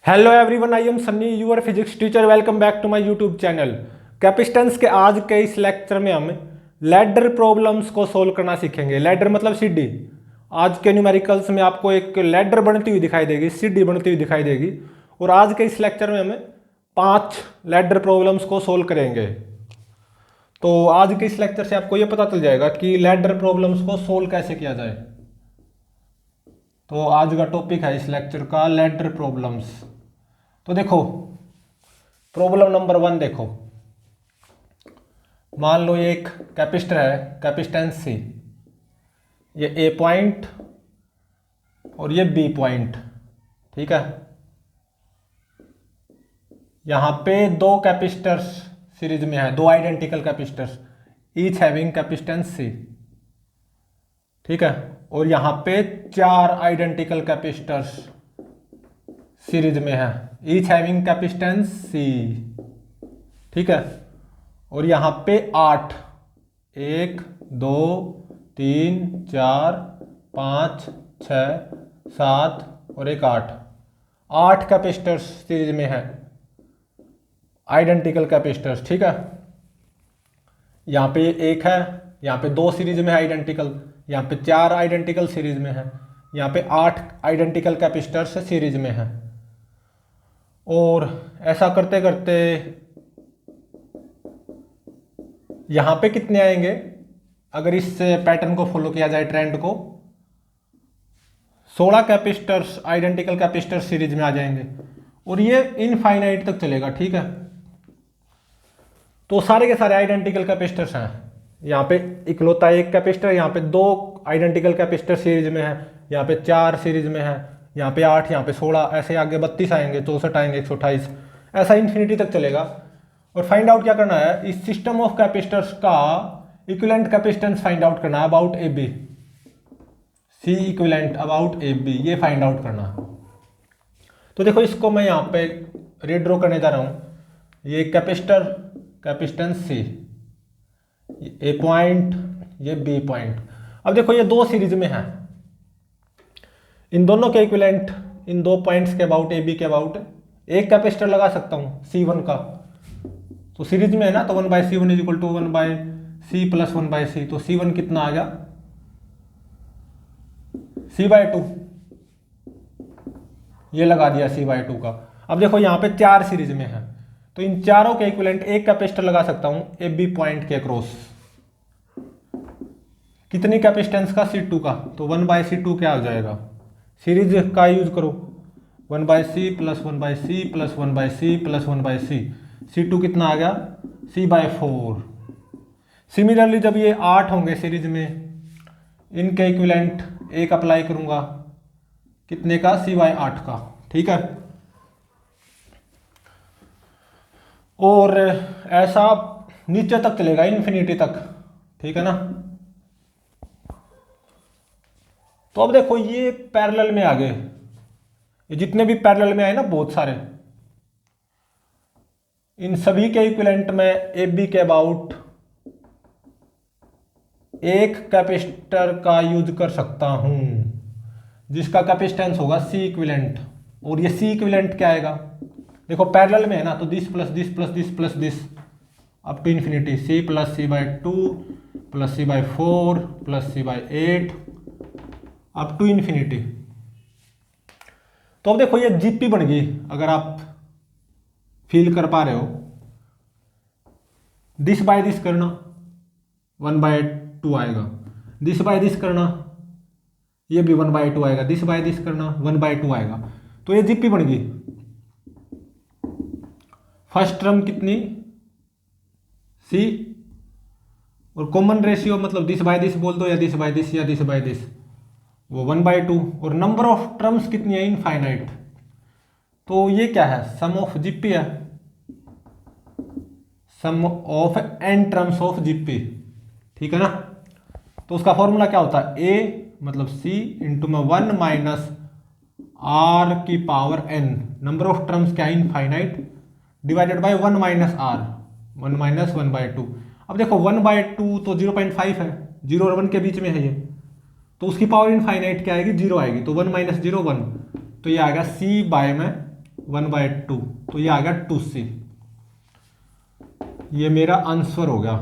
Hello everyone, I am Sunny, your physics teacher. Welcome back to my YouTube channel. Capacitance के आज के इस lecture में हम लैडर प्रॉब्लम्स को सोल्व करना सीखेंगे। लैडर मतलब सीढ़ी। आज के न्यूमेरिकल्स में आपको एक लैडर बनती हुई दिखाई देगी, सीढ़ी बनती हुई दिखाई देगी। और आज के इस लेक्चर में हम 5 लैडर प्रॉब्लम्स को सोल्व करेंगे। तो आज के इस लेक्चर से आपको ये पता चल जाएगा कि लैडर प्रॉब्लम्स को सोल्व कैसे किया जाए। तो आज का टॉपिक है इस लेक्चर का लैडर प्रॉब्लम्स। तो देखो, प्रॉब्लम नंबर 1 देखो। मान लो ये एक कैपिस्टर है, कैपिस्टेंस सी। ये ए पॉइंट और ये बी पॉइंट, ठीक है। यहां पे दो कैपिस्टर्स सीरीज में है, दो आइडेंटिकल कैपिस्टर्स, ईच हैविंग कैपिस्टेंस सी, ठीक है। और यहां पे 4 आइडेंटिकल कैपिस्टर्स सीरीज में है, ईच हैविंग कैपिस्टेंस सी, ठीक है। और यहां पे 8, 1 2 3 4 5 6 7 और एक 8 कैपेसिटर्स सीरीज में है, आइडेंटिकल कैपेसिटर्स, ठीक है। यहां पे एक है, यहां पे 2 सीरीज में है आइडेंटिकल, यहां पे 4 आइडेंटिकल सीरीज में है, यहां पे 8 आइडेंटिकल कैपेसिटर्स सीरीज में है। और ऐसा करते करते यहां पे कितने आएंगे अगर इस पैटर्न को फॉलो किया जाए, ट्रेंड को? 16 कैपेसिटर्स आइडेंटिकल कैपेसिटर सीरीज में आ जाएंगे। और ये इनफाइनाइट तक चलेगा, ठीक है। तो सारे के सारे आइडेंटिकल कैपेसिटर्स हैं। यहाँ पे इकलौता एक कैपेसिटर, यहाँ पे 2 आइडेंटिकल कैपेसिटर सीरीज में है, यहाँ पे 4 सीरीज में है, यहाँ पे 8, यहाँ पे 16, ऐसे आगे 32 आएंगे, 64 आएंगे, 128, ऐसा इन्फिनिटी तक चलेगा। और फाइंड आउट क्या करना है, इस सिस्टम ऑफ कैपेसिटर्स का इक्विवेलेंट कैपेसिटेंस फाइंड आउट करना है about A B, C equivalent about A B, ये फाइंड आउट करना है। तो देखो, इसको मैं यहाँ पे रीड्रॉ करने जा रहा हूँ। ये कैपेसिटर कैपेसिटेंस सी, ए पॉइंट, ये बी पॉइंट। अब देखो, ये 2 सीरीज में है, इन दोनों के इक्विवेलेंट, इन 2 पॉइंट्स के अबाउट, ए बी के अबाउट एक कैपेसिटर लगा सकता हूँ C1 का। तो सीरीज में है ना, तो 1/C1 is equal to 1/C plus 1/C। तो C1 कितना आ गया, C/2, ये लगा दिया C/2 का। अब देखो, यहाँ पे 4 सीरीज में है, तो इन चारों के इक्विवेलेंट एक कैपेसिटर लगा सकता हूं ए बी पॉइंट के अक्रॉस। कितनी कैपेसिटेंस का, C2 का। तो 1/C2 क्या हो जाएगा, सीरीज का यूज करो, 1/C plus 1/C plus 1/C plus 1/C। C2 कितना आ गया, C/4। सिमिलरली जब ये 8 होंगे सीरीज में, इनके इक्विवेलेंट एक अप्लाई करूंगा, कितने का, C/8 का, ठीक है। और ऐसा नीचे तक चलेगा, इन्फिनिटी तक, ठीक है ना। तो अब देखो, ये पैरेलल में आ गए, ये जितने भी पैरेलल में आए ना, बहुत सारे, इन सभी के इक्विवेलेंट में ए बी के अबाउट एक कैपेसिटर का यूज कर सकता हूं, जिसका कैपेसिटेंस होगा C इक्विवेलेंट। और ये C इक्विवेलेंट क्या आएगा, देखो पैरेलल में है ना, तो this plus this plus this plus this up to infinity, C plus C/2 plus C/4 plus C/8 up to infinity. तो अब देखो, ये जीपी बन गई, अगर आप फील कर पा रहे हो। दिस बाय दिस करना 1/2 आएगा, दिस बाय दिस करना ये भी 1/2 आएगा, दिस बाय दिस करना 1/2 आएगा। तो ये जीपी बन गई। फर्स्ट टर्म कितनी, C, और कॉमन रेशियो मतलब दिस बाय दिस बोल दो, या दिस बाय दिस, या दिस बाय दिस, वो 1/2। और नंबर ऑफ टर्म्स कितनी है, इनफाइनाइट। तो ये क्या है, सम ऑफ जीपी है, sum of n terms of GP, ठीक है ना। तो उसका फॉर्मूला क्या होता है, A मतलब C इंटू में 1 माइनस R की power n, number of terms क्या है, infinite, divided by 1 minus R, 1 minus 1/2। अब देखो 1/2 तो 0.5 है, 0 और 1 के बीच में है ये, तो उसकी पावर इनफाइनाइट क्या आएगी, 0 आएगी। तो 1 माइनस 0 1, तो ये आएगा C बाय में 1/2, तो ये आ गया 2C। ये मेरा आंसर हो गया।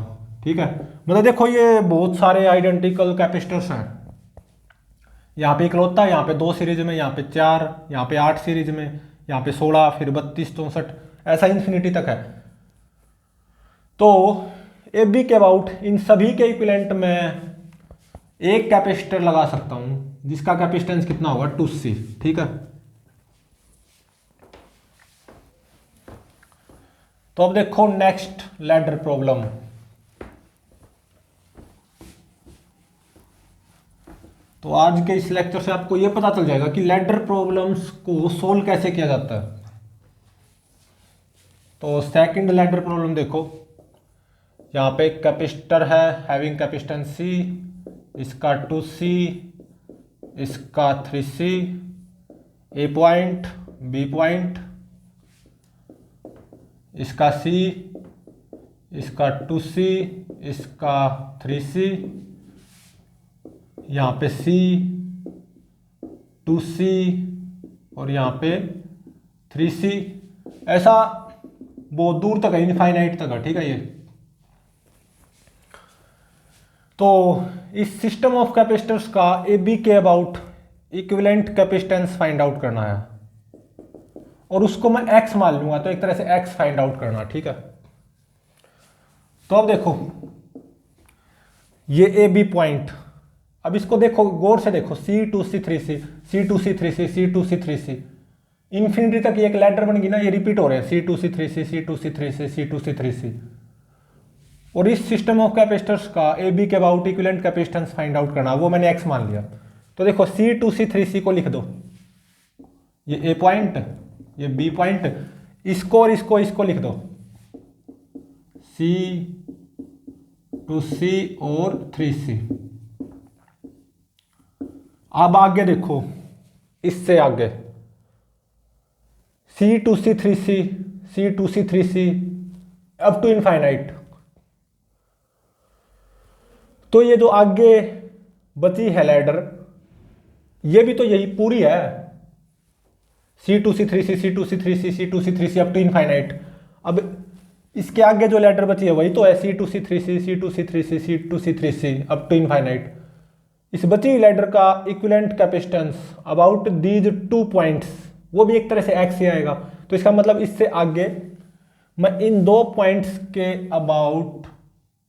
ठीक है, मतलब देखो ये बहुत सारे आइडेंटिकल कैपेसिटर्स हैं। यहाँ पे इकलौता, यहाँ पे 2 सीरीज में, यहाँ पे 4, यहाँ पे 8 सीरीज में, यहाँ पे 16, फिर 32, 64, ऐसा इन्फिनिटी तक है। तो ए बी के अबाउट इन सभी के इक्विवेलेंट में एक कैपेसिटर लगा सकता हूं जिसका कैपेसिटेंस कितना होगा 2C। ठीक है, तो अब देखो नेक्स्ट लैडर प्रॉब्लम। तो आज के इस लेक्चर से आपको यह पता चल जाएगा कि लैडर प्रॉब्लम्स को सोल्व कैसे किया जाता है। तो सेकंड लैडर प्रॉब्लम देखो, यहाँ पे कैपेसिटर है हैविंग कैपेसिटेंस C, इसका 2C, इसका 3C, ए पॉइंट, बी पॉइंट, इसका C, इसका 2C, इसका 3C, यहाँ पे C, 2C और यहाँ पे 3C, ऐसा बहुत दूर तक है, इनफाइनाइट तक है। ठीक है, ये तो इस सिस्टम ऑफ कैपेसिटर्स का ए बी के about equivalent capacitance find out करना है और उसको मैं x मान लूंगा, तो एक तरह से x फाइंड आउट करना। ठीक है, तो अब देखो ये ए बी पॉइंट, अब इसको देखो गौर से देखो, C2C 3C, C2C 3C, C2C 3C, infinity तक ये एक लैडर बन गई ना, ये रिपीट हो रहे हैं C2C 3C, C2C 3C, C2C 3C। और इस सिस्टम ऑफ कैपेसिटर्स का ए बी के about equivalent capacitance find out करना, वो मैंने x मान लिया। तो देखो C2C 3C को लिख दो, ये ए पॉइंट, ये बी पॉइंट, इसको और इसको लिख दो C2C और 3C। अब आगे देखो, इससे आगे C2C 3C, C2C 3C up to infinite. तो ये जो आगे बची है लैडर, ये भी तो यही पूरी है, C2C 3C, C2C 3C, C2C 3C up to infinite. अब इसके आगे जो लैडर बची है वही तो है C2C 3C, C2C 3C, C2C 3C up to infinite. इस बची लैडर का equivalent capacitance about these 2 points, वो भी एक तरह से x ही आएगा। तो इसका मतलब इससे आगे मैं इन 2 पॉइंट्स के अबाउट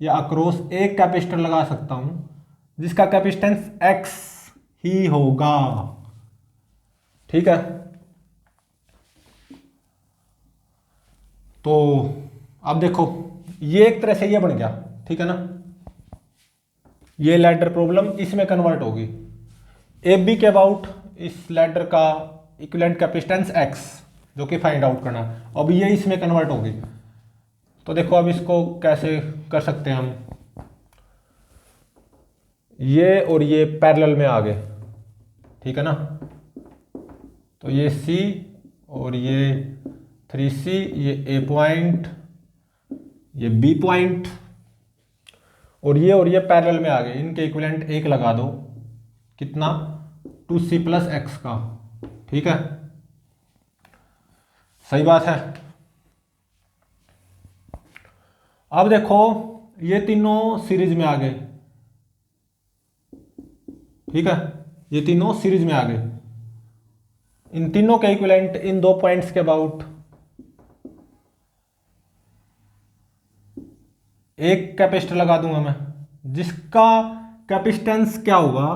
या अक्रॉस एक कैपेसिटर लगा सकता हूं जिसका कैपेसिटेंस x ही होगा। ठीक है, तो अब देखो ये एक तरह से ये बन गया। ठीक है ना, ये लैडर प्रॉब्लम इसमें कन्वर्ट होगी, ए बी के अबाउट इस लैडर का इक्विवेलेंट कैपेसिटेंस x जो कि फाइंड आउट करना। अब ये इसमें कन्वर्ट होगी। तो देखो अब इसको कैसे कर सकते हैं हम, ये और ये पैरेलल में आ गए। ठीक है ना, तो ये C और ये 3C, ये ए पॉइंट, ये बी पॉइंट और ये पैरेलल में आ गए। इनके इक्विवेलेंट 1 लगा दो, कितना 2C प्लस x का। ठीक है, सही बात है। अब देखो ये तीनों सीरीज में आ गए। ठीक है, ये तीनों सीरीज में आ गए। इन तीनों के इक्विवेलेंट इन 2 पॉइंट्स के अबाउट एक कैपेसिटर लगा दूंगा मैं जिसका कैपेसिटेंस क्या होगा,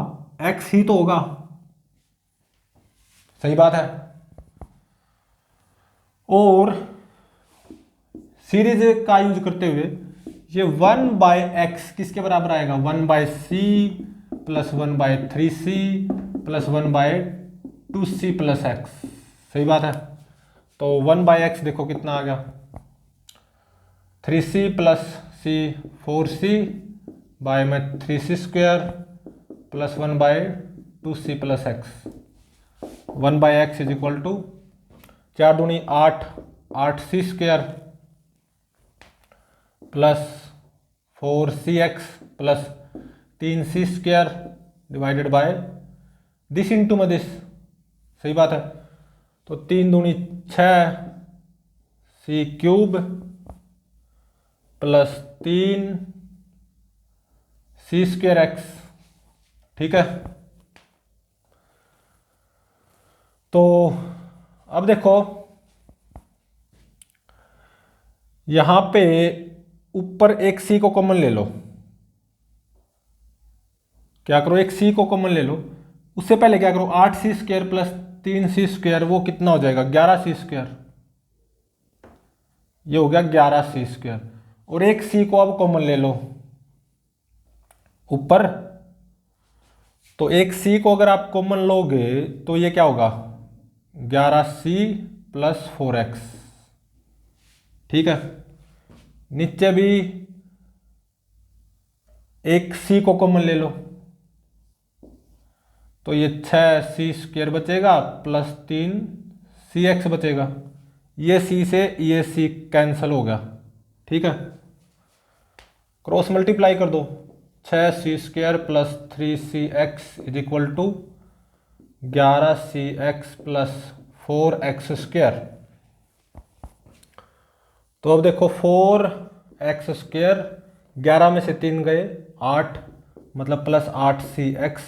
x ही तो होगा। सही बात है। और सीरीज का यूज करते हुए ये 1/x किसके बराबर आएगा, 1/c plus 1/3c plus 1/2c plus x। सही बात है। तो 1/x देखो कितना आ गया, 3c plus c 4c by में 3c square plus 1/2c plus x। 1/x is equal to 4 दूनी 8, 8c square plus 4cx plus 3c square divided by this into में दिस। सही बात है। तो 3 दूनी 6 C cube plus 3 C square x. ठीक है, तो अब देखो यहां पे ऊपर एक सी को कॉमन ले लो। क्या करो, एक सी को कॉमन ले लो। उससे पहले क्या करो, 8 सी स्क्वायर प्लस 3 सी स्क्वायर, वो कितना हो जाएगा, 11 सी स्क्वायर। ये हो गया 11 सी स्क्वायर। और एक सी को अब कॉमन ले लो ऊपर। तो एक सी को अगर आप कॉमन लोगे तो ये क्या होगा, 11 सी प्लस 4x। ठीक है, नीचे भी एक सी को कॉमन ले लो, तो ये 6 सी स्क्वायर बचेगा प्लस 3 सी एक्स बचेगा। ये सी से ये सी कैंसिल हो गया। ठीक है, क्रॉस मल्टीप्लाई कर दो, 6 C square plus 3 C X is equal to 11 C X plus 4 X square. तो अब देखो 4 एक्स स्क्वायर, 11 में से 3 गए 8, मतलब plus 8 C x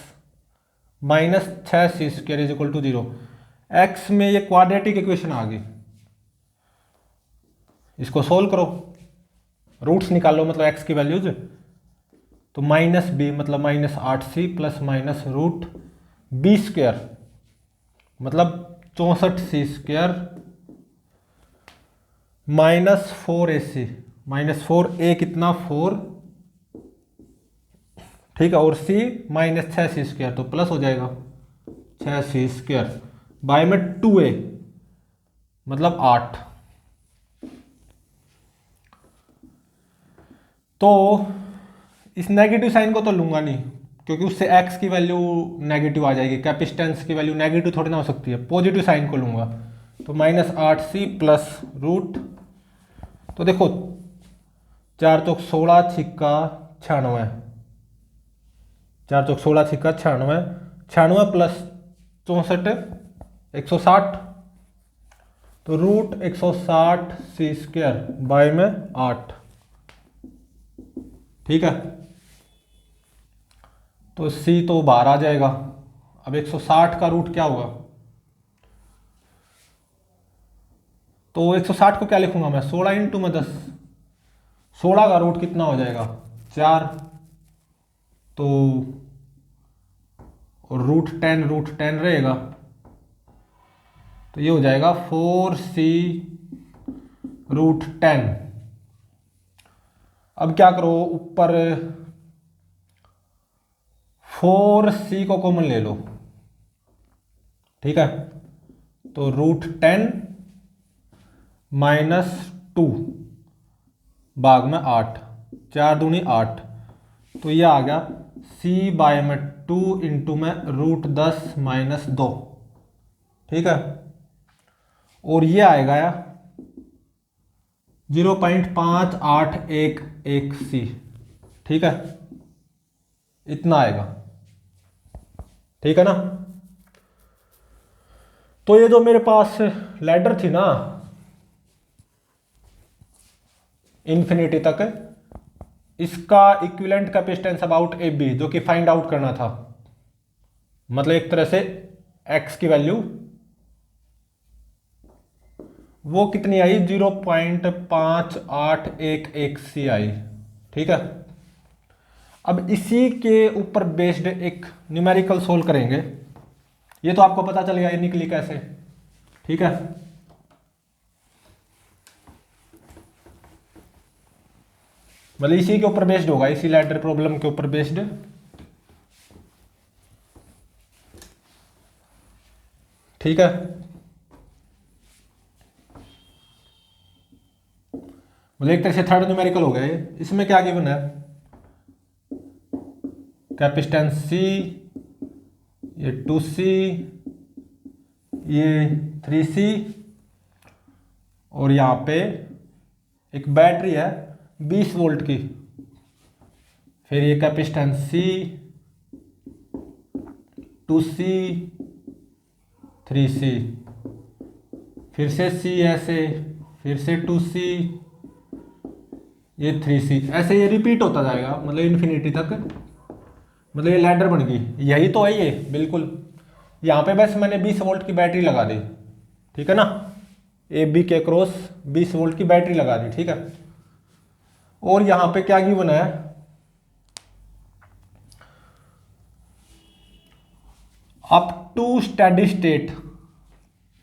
minus 6 C square is equal to 0। X में ये क्वाड्रेटिक इक्वेशन आ गई, इसको सोल्व करो, रूट्स निकालो, मतलब एक्स की वैल्यूज। तो माइनस बी मतलब minus 8 C plus minus root B square मतलब 64 C square minus 4 A C, minus 4 A कितना 4। ठीक है, और सी माइनस 6 सी स्क्वायर, तो प्लस हो जाएगा 6 सी स्क्वायर बाय में 2a मतलब 8। तो इस नेगेटिव साइन को तो लूंगा नहीं, क्योंकि उससे x की वैल्यू नेगेटिव आ जाएगी, कैपेसिटेंस की वैल्यू नेगेटिव थोड़ी ना हो सकती है। पॉजिटिव साइन को लूंगा, तो माइनस 8 सी प्लस रूट, तो देखो 4 चौक 16 छिक्का 96, 4 चौक 16 छिक्का 96, 96 प्लस 64 160, तो रूट 160 सी स्क्वायर बाय में 8। ठीक है, तो सी तो बाहर आ जाएगा। अब 160 का रूट क्या होगा, तो 160 को क्या लिखूंगा मैं, 16 इंटू में 10, 16 का रूट कितना हो जाएगा 4, तो और रूट 10 रहेगा, तो ये हो जाएगा 4c रूट 10। अब क्या करो, ऊपर 4c को कॉमन ले लो। ठीक है, तो रूट 10 माइनस 2 भाग में 8, 4 दूनी 8, तो ये आ गया c बाय में 2 इंटू में रूट 10 माइनस 2। ठीक है, और ये आएगा या 0.5811 सी। ठीक है, इतना आएगा। ठीक है ना, तो ये जो मेरे पास लैडर थी ना इन्फिनिटी तक, इसका equivalent capacitance about A B जो कि फाइंड आउट करना था, मतलब एक तरह से x की वैल्यू वो कितनी आई, 0.5811 सी आई। ठीक है, अब इसी के ऊपर बेस्ड एक न्यूमेरिकल सोल्व करेंगे। ये तो आपको पता चल गया ये निकली कैसे। ठीक है, मतलब इसी के ऊपर बेस्ड होगा, इसी लैडर प्रॉब्लम के ऊपर बेस्ड। ठीक है, मतलब एक तरह से थर्ड न्यूमेरिकल हो गया ये। इसमें क्या गिवन है, कैपेसिटेंस सी, ये 2c, ये 3c, और यहाँ पे एक बैटरी है 20 वोल्ट की, फिर ये कैपेसिटेंस सी, 2c, 3c, फिर से C ऐसे, फिर से 2C, ये 3C, ऐसे ये रिपीट होता जाएगा मतलब इन्फिनिटी तक। मतलब ये लैडर बन गई, यही तो है ये बिल्कुल। यहाँ पे बस मैंने 20 वोल्ट की बैटरी लगा दी, ठीक है ना, ए बी के क्रॉस 20 वोल्ट की बैटरी लगा दी, ठीक है। और यहाँ पे क्या गिवन है, अप टू स्टेडी स्टेट,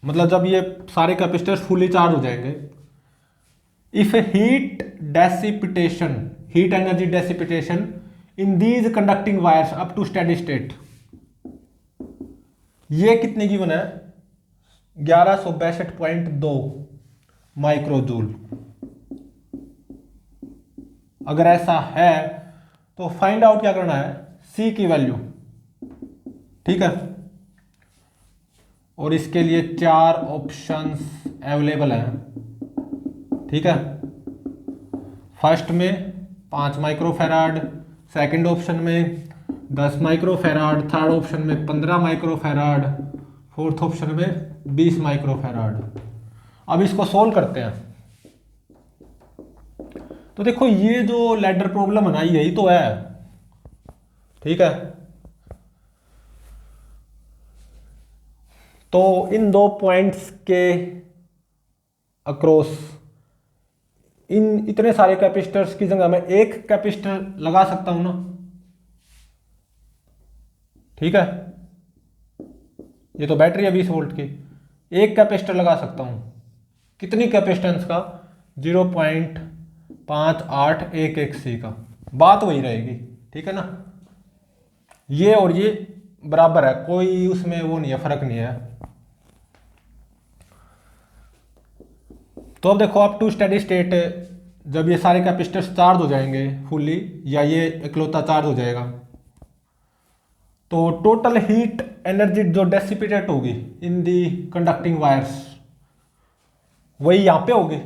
मतलब जब ये सारे कैपेसिटर्स फुली चार्ज हो जाएंगे, if heat dissipation, heat energy dissipation in these conducting wires up to steady state, ये कितने की बना है, 1162.2 माइक्रोजूल। अगर ऐसा है तो फाइंड आउट क्या करना है, सी की वैल्यू, ठीक है। और इसके लिए 4 ऑप्शंस अवेलेबल हैं, ठीक है। फर्स्ट में 5 माइक्रोफैराड, सेकंड ऑप्शन में 10 माइक्रोफैराड, थर्ड ऑप्शन में 15 माइक्रोफैराड, फोर्थ ऑप्शन में 20 माइक्रोफैराड। अब इसको सोल्व करते हैं। तो देखो ये जो लैडर प्रॉब्लम है ना, यही तो है, ठीक है। तो इन दो पॉइंट्स के अक्रॉस इन इतने सारे कैपेसिटर्स की जगह मैं एक कैपेसिटर लगा सकता हूं ना, ठीक है। ये तो बैटरी है 20 वोल्ट की, एक कैपेसिटर लगा सकता हूं, कितनी कैपेसिटेंस का, 0.5811C का, बात वही रहेगी, ठीक है ना। ये और ये बराबर है, कोई उसमें वो नहीं है, फर्क नहीं है। तो अब देखो अप टू स्टेडी स्टेट, जब ये सारे कैपेसिटर्स चार्ज हो जाएंगे फुल्ली, या ये इकलौता चार्ज हो जाएगा, तो टोटल हीट एनर्जी जो डेसिपेटेड होगी इन दी कंडक्टिंग वायर्स, वही यहां पे होगी।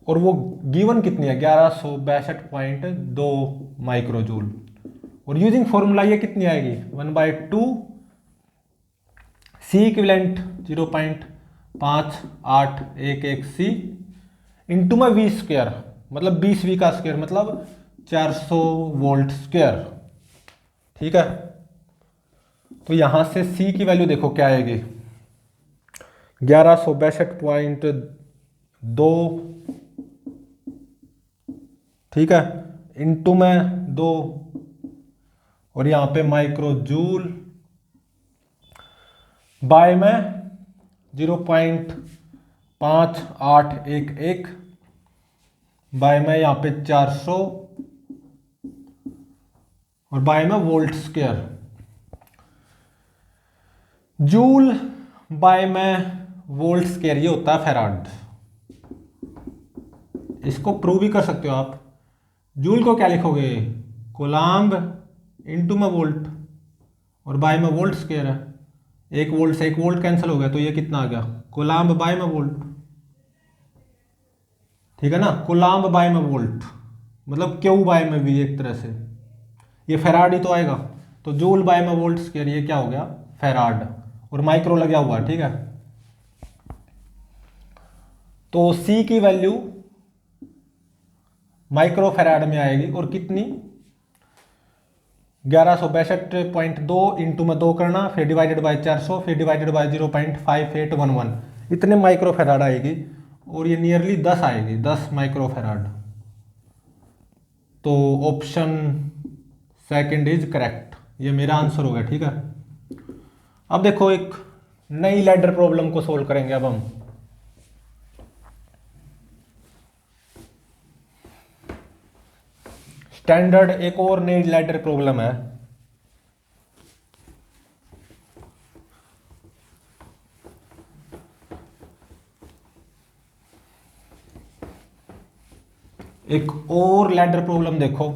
और वो गिवन कितनी है, 1162.2 माइक्रोजूल। और यूजिंग फॉर्मूला ये कितनी आएगी, 1/2 C इक्विवेलेंट 0.5811C इंटू में V स्क्वायर, मतलब 20V का स्क्वायर, मतलब 400 वोल्ट स्क्वायर, ठीक है। तो यहां से C की वैल्यू देखो क्या आएगी, 1162.2, ठीक है, इंटू में 2, और यहां पे माइक्रोजूल बाय में 0.5811 बाय में यहां पे 400 और बाय में वोल्ट स्क्वायर। जूल बाय में वोल्ट स्क्वायर ये होता है फैराड। इसको प्रूव भी कर सकते हो आप। जूल को क्या लिखोगे, कोलाम्ब इंटू में वोल्ट, और बाय में वोल्ट स्क्वायर है, एक वोल्ट से एक वोल्ट कैंसिल हो गया, तो ये कितना आ गया, कोलाम्ब बाय में वोल्ट, ठीक है ना। कोलाम्ब बाय में वोल्ट मतलब क्यू बाय में वी, एक तरह से ये फैराड ही तो आएगा। तो जूल बाय में वोल्ट स्क्वायर, ये क्या हो गया, फैराड, और माइक्रो लगा हुआ, ठीक है। तो सी की वैल्यू माइक्रो फैराड में आएगी, और कितनी, 1162.2 इंटू में 2 करना, फिर डिवाइडेड बाय 400, फिर डिवाइडेड बाय 0.5811, इतने माइक्रो फैराड आएगी। और ये नियरली 10 आएगी, 10 माइक्रो फैराड। तो ऑप्शन सेकंड इज करेक्ट, ये मेरा आंसर हो गया, ठीक है। अब देखो एक नई लैडर प्रॉब्लम को सोल्व करेंगे अब हम। स्टैंडर्ड एक और नई लैडर प्रॉब्लम है। एक और लैडर प्रॉब्लम देखो,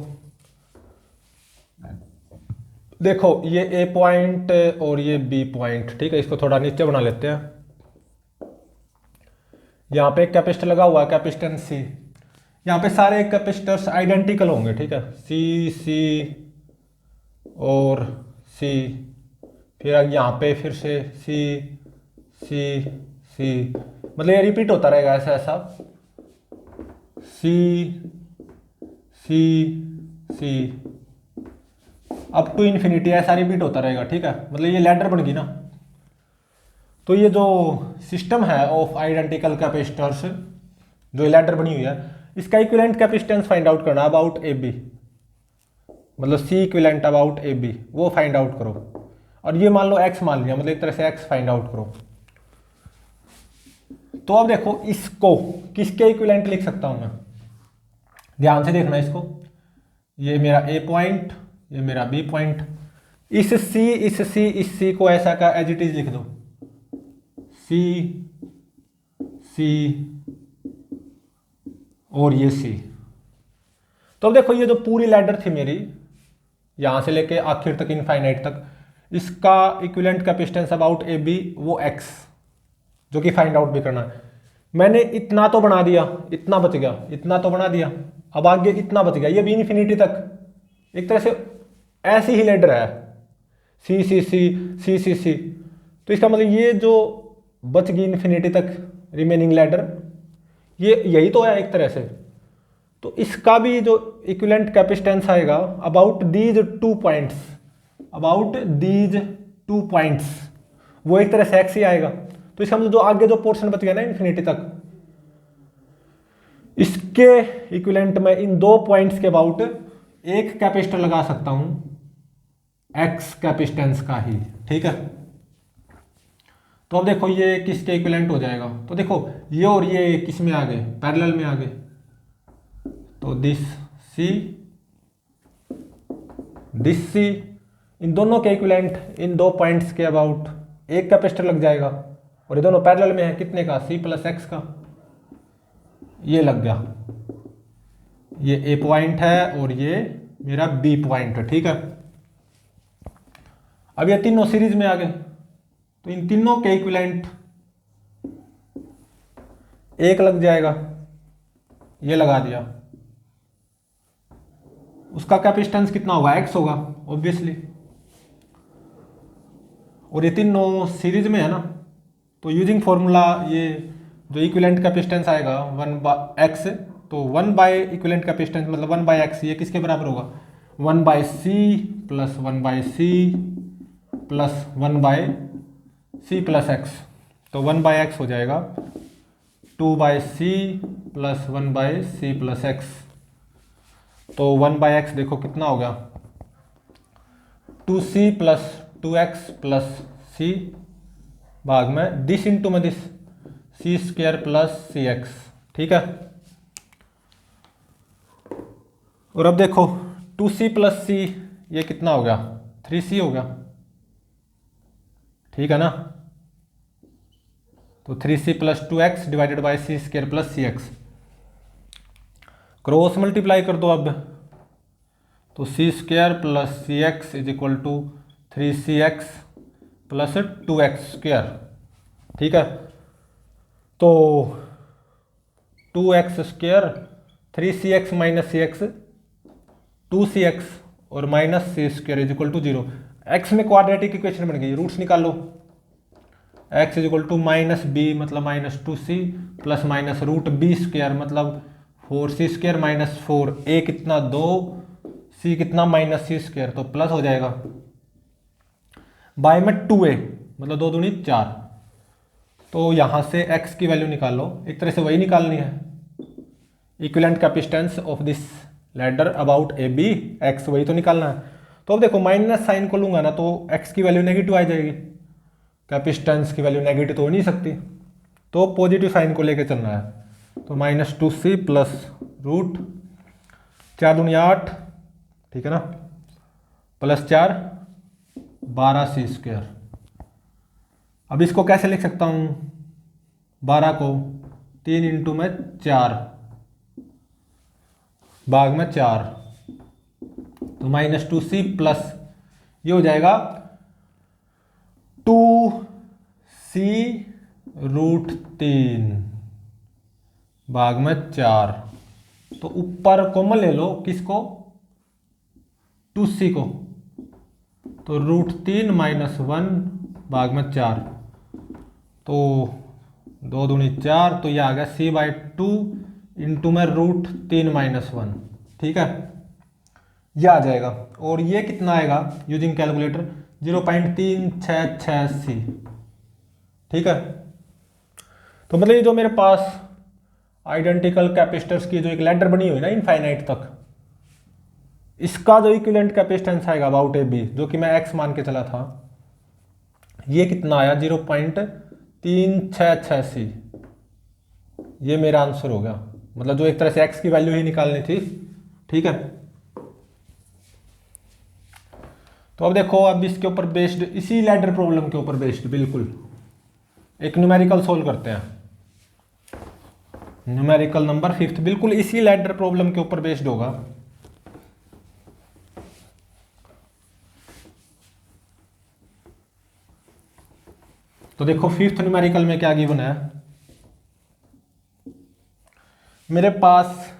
देखो ये ए पॉइंट और ये बी पॉइंट, ठीक है। इसको थोड़ा नीचे बना लेते हैं। यहां पे एक कैपेसिटर लगा हुआ है, कैपेसिटेंस सी। यहाँ पे सारे कैपेसिटर्स आइडेंटिकल होंगे, ठीक है, सी सी और सी, फिर यहाँ पे फिर से सी सी सी, मतलब ये रिपीट होता रहेगा ऐसा ऐसा, सी सी सी अप टू इन्फिनिटी, ऐसा रिपीट होता रहेगा। ठीक है, मतलब ये लैडर बन गई ना। तो ये जो सिस्टम है ऑफ आइडेंटिकल कैपेसिटर्स, जो लैडर बनी हुई है, इसका इक्विवेलेंट कैपेसिटेंस फाइंड आउट करना अबाउट ए बी, मतलब C equivalent about A B, वो फाइंड आउट करो। और ये मान लो एक्स मान लिया, मतलब एक तरह से एक्स फाइंड आउट करो। तो अब देखो इसको किसके इक्विवेलेंट लिख सकता हूं मैं, ध्यान से देखना इसको। ये मेरा ए पॉइंट, ये मेरा बी पॉइंट, इस सी को ऐसा का एज इट इज लिख दो, सी सी और ये सी। तो अब देखो ये जो पूरी लैडर थी मेरी, यहां से लेके आखिर तक इनफाइनाइट तक, इसका equivalent capacitance about A B वो एक्स, जो कि फाइंड आउट भी करना है। मैंने इतना तो बना दिया, इतना बच गया, इतना तो बना दिया, अब आगे इतना बच गया, ये भी इन्फिनिटी तक एक तरह से ऐसी ही लैडर है, सी सी सी सी सी सी। तो इसका मतलब ये जो बच गई इन्फिनिटी तक रिमेनिंग लैडर, ये यही तो है एक तरह से। तो इसका भी जो इक्विवेलेंट कैपेसिटेंस आएगा about these 2 points, about these 2 points, वो एक तरह से एक्स ही आएगा। तो इसका मतलब जो आगे जो पोर्शन बच गया ना इन्फिनिटी तक, इसके इक्विवेलेंट में इन 2 पॉइंट्स के अबाउट एक कैपेसिटर लगा सकता हूं, एक्स कैपेसिटेंस का ही। ठीक है, तो अब देखो ये किसके इक्विवेलेंट हो जाएगा। तो देखो ये और ये किस में आ गए, पैरेलल में आ गए। तो दिस सी, इन दोनों के इक्विवेलेंट इन 2 पॉइंट्स के अबाउट एक कैपेसिटर लग जाएगा। और ये दोनों पैरेलल में है, कितने का, सी प्लस एक्स का, ये लग गया। ये ए पॉइंट है और ये मेरा बी पॉइंट है। ठीक है, अब ये तीनों सीरीज में आ गए, तो इन तीनों के इक्विवेलेंट एक लग जाएगा, ये लगा दिया। उसका कैपेसिटेंस कितना होगा, एक्स होगा ऑब्वियसली। और ये तीनों सीरीज में है ना, तो यूजिंग फॉर्मूला ये जो इक्विवेलेंट कैपेसिटेंस आएगा 1/x, तो 1/इक्विवेलेंट कैपेसिटेंस मतलब 1/x, ये किसके बराबर होगा, 1/c plus 1/c plus 1/c plus x। तो 1/x हो जाएगा 2/c plus 1/c plus x। तो 1/x देखो कितना हो गया, 2c plus 2x plus c भाग में दिस इंटू में this, C square plus C x. ठीक है, और अब देखो 2c प्लस c, ये कितना हो गया, 3c हो गया। ठीक है ना, तो 3c plus 2x divided by C square plus C X, cross multiply कर दो अब। तो C square plus C X is equal to 3cx plus 2x square. ठीक है, तो 2x स्क्वायर 3cx माइनस सी एक्स 2cx और minus C square is equal to 0। x में quadratic equation बन गई, रूट्स निकालो। x is equal to minus B मतलब minus 2c plus minus root B square मतलब 4c स्क्वायर माइनस 4, a कितना 2, c कितना minus c square, तो plus हो जाएगा बाय में 2a मतलब 2 दूनी 4। तो यहां से x की वैल्यू निकाल लो, एक तरह से वही निकालनी है, equivalent capacitance of this ladder about A B x, वही तो निकालना है। तो अब देखो माइनस साइन को लूंगा ना तो x की वैल्यू नेगेटिव आ जाएगी, कैपेसिटेंस की वैल्यू नेगेटिव तो हो नहीं सकती, तो पॉजिटिव साइन को लेके चलना है। तो माइनस 2c प्लस रूट 4 दूनी 8, ठीक है ना, प्लस 4 12c स्क्वायर। अब इसको कैसे लिख सकता हूं, 12 को 3 इंटू में 4 भाग में 4, तो माइनस 2c प्लस ये हो जाएगा 2c रूट 3 भाग में 4। तो ऊपर कॉमन ले लो, किसको, 2c को, तो रूट 3 माइनस 1 भाग में 4, तो 2 दूनी 4, तो ये आ गया C/2 इंटू में √3-1, ठीक है, ये आ जाएगा। और ये कितना आएगा यूजिंग कैलकुलेटर, 0.366C, ठीक है। तो मतलब ये जो मेरे पास आइडेंटिकल कैपेसिटर्स की जो एक लैडर बनी हुई ना इनफाइनाइट तक, इसका जो इक्विवेलेंट कैपेसिटेंस आएगा अबाउट AB, जो कि मैं x मान के चला था, ये कितना आया 0.366C। ये मेरा आंसर हो गया, मतलब जो एक तरह से x की वैल्यू ही निकालनी थी, ठीक है। तो अब देखो, अब इसके ऊपर बेस्ड, इसी लैडर प्रॉब्लम के ऊपर बेस्ड बिल्कुल एक न्यूमेरिकल सोल्व करते हैं। न्यूमेरिकल नंबर 5 बिल्कुल इसी लैडर प्रॉब्लम के ऊपर बेस्ड होगा। तो देखो 5th न्यूमेरिकल में क्या गिवन है, मेरे पास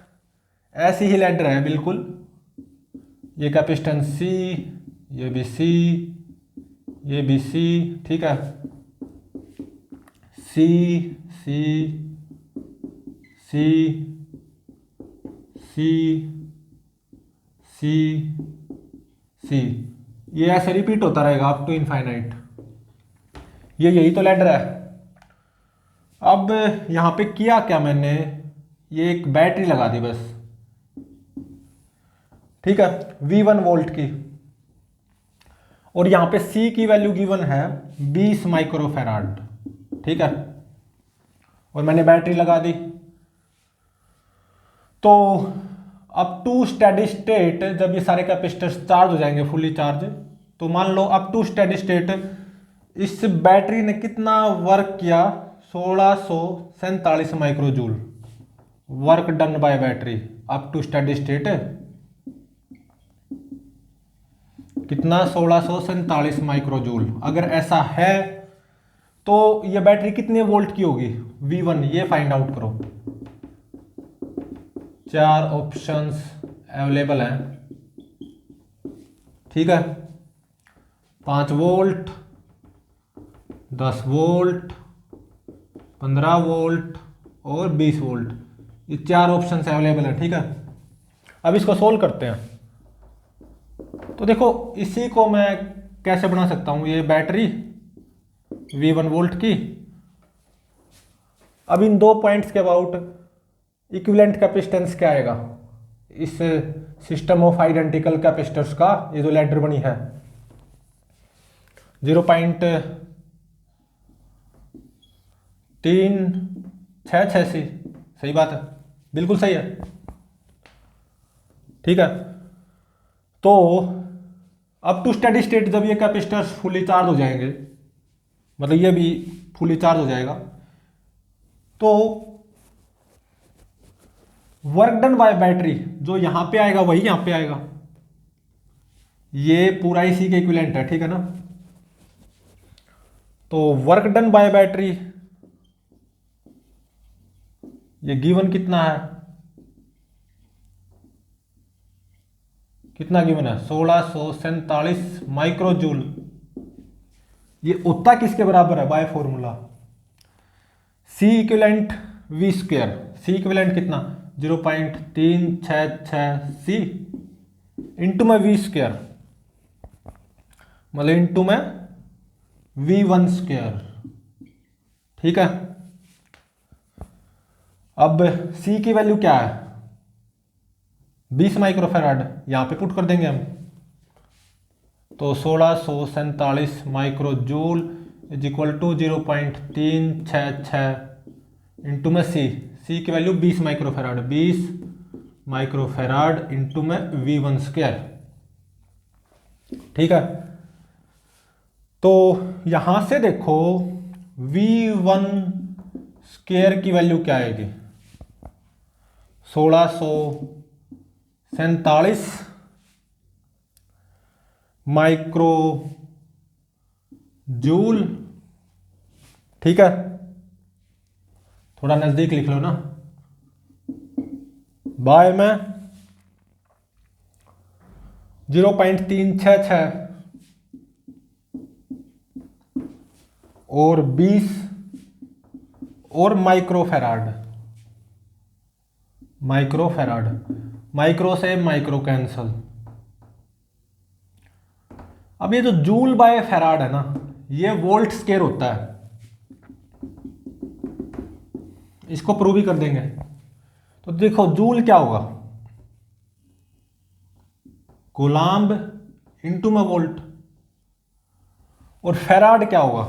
ऐसी ही लैडर है बिल्कुल, ये कैपेसिटेंस C, ये भी C, ये भी C, ठीक है, C C C C C C, ये ऐसे रिपीट होता रहेगा अप टू इनफाइनाइट। ये यही तो लैडर है। अब यहाँ पे किया क्या मैंने, ये एक बैटरी लगा दी बस, ठीक है, V1 वोल्ट की, और यहाँ पे C की वैल्यू गिवन है 20 माइक्रोफैराड, ठीक है, और मैंने बैटरी लगा दी। तो अप टू स्टेडी स्टेट जब ये सारे कैपेसिटर्स चार्ज हो जाएंगे फुली चार्ज, तो मान लो अप टू स्टेडी स्टेट इस बैटरी ने कितना वर्क किया, 1647 microjoule work done by battery up to steady state, कितना 1647 माइक्रोजूल। अगर ऐसा है तो ये बैटरी कितने वोल्ट की होगी V1, ये फाइंड आउट करो। 4 ऑप्शंस अवेलेबल हैं, ठीक है, 5 वोल्ट, 10 वोल्ट, 15 वोल्ट और 20 वोल्ट, ये 4 ऑप्शंस अवेलेबल हैं, ठीक है। अब इसको सोल्व करते हैं। तो देखो इसी को मैं कैसे बना सकता हूँ, ये बैटरी V1 वोल्ट की, अब इन 2 पॉइंट्स के अबाउट इक्विवेलेंट कैपेसिटेंस क्या आएगा इस सिस्टम ऑफ आइडेंटिकल कैपेसिटर्स का, ये जो लैडर बनी है 0.366C, सही बात है, बिल्कुल सही है, ठीक है। तो अप टू स्टेडी स्टेट जब ये कैपेसिटर्स फुली चार्ज हो जाएंगे, मतलब ये भी फुली चार्ज हो जाएगा, तो वर्क डन बाय बैटरी जो यहां पे आएगा वही यहां पे आएगा, ये पूरा इसी के इक्विवेलेंट है, ठीक है ना। तो वर्क डन बाय बैटरी ये गिवन कितना है, कितना गिवन है 1647 माइक्रोजूल। ये उतना किसके बराबर है by formula, C equivalent V square, C equivalent कितना 0.366C इंटू में V स्क्वायर, मतलब इंटू में V1 स्क्वायर, ठीक है। अब C की वैल्यू क्या है 20 माइक्रोफैराड, यहां पे पुट कर देंगे हम, तो 1647 microjoule is equal to 0.366 into में C की वैल्यू 20 माइक्रोफैराड, 20 माइक्रोफैराड इंटू में V1 स्क्वायर, ठीक है। तो यहां से देखो V1 स्क्वायर की वैल्यू क्या आएगी 1647 माइक्रो जूल, ठीक है, थोड़ा नजदीक लिख लो ना, बाय में 0.366 और 20 और माइक्रोफेराड, माइक्रोफेराड, माइक्रो से माइक्रो कैंसल। अब ये जो जूल बाय फेराड है ना, ये वोल्ट स्केयर होता है, इसको प्रूव ही कर देंगे। तो देखो जूल क्या होगा, कूलाम्ब इंटू में वोल्ट, और फेराड क्या होगा,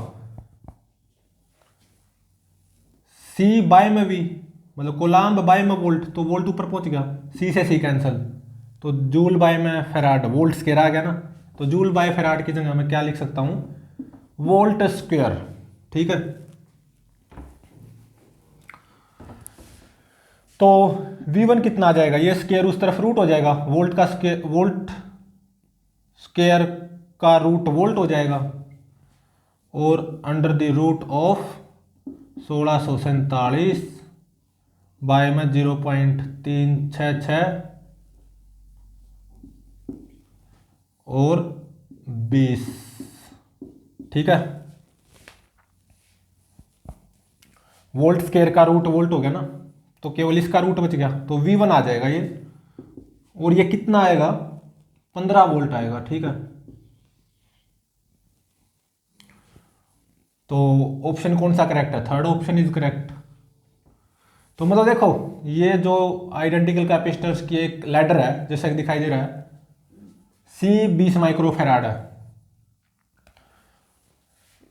सी बाय में वी, मतलब कूलाम्ब बाय में वोल्ट, तो वोल्ट ऊपर पहुंच गया, सी से सी कैंसल, तो जूल बाय में फेराड, वोल्ट स्क्वायर आ गया ना। तो जूल बाय फेराड की जगह मैं क्या लिख सकता हूं, वोल्ट स्क्वायर, ठीक है। तो V1 कितना आ जाएगा, ये स्क्वायर उस तरफ रूट हो जाएगा, वोल्ट का स्क्वायर, वोल्ट स्क्वायर का रूट वोल्ट हो जाएगा, और under the root of 1647 by में 0.366 और 20, ठीक है। वोल्ट स्क्वायर का रूट वोल्ट हो गया ना, तो केवल इसका रूट बच गया, तो V1 आ जाएगा ये, और ये कितना आएगा, 15 वोल्ट आएगा, ठीक है। तो ऑप्शन कौन सा करेक्ट है, थर्ड ऑप्शन इज करेक्ट। तो मतलब देखो ये जो आइडेंटिकल कैपेसिटर्स की एक लैडर है जैसा कि दिखाई दे रहा है, C 20 माइक्रोफेराड है,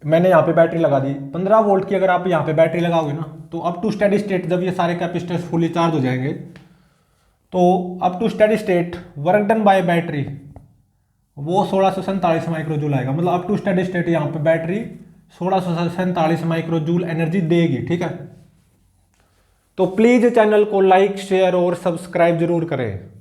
मैंने यहाँ पे बैटरी लगा दी 15 वोल्ट की, अगर आप यहाँ पे बैटरी लगाओगे ना, तो अप टू स्टेडी स्टेट जब ये सारे कैपेसिटर्स फुली चार्ज हो जाएंगे, तो up to steady state work done by battery वो 1647 माइक्रोजूल आएगा। मतलब अप टू स्टेडी स्टेट यहाँ पे बैटरी 1647 माइक्रोजूल एनर्जी देगी, ठीक है। तो प्लीज चैनल को लाइक शेयर और सब्सक्राइब जरूर करें।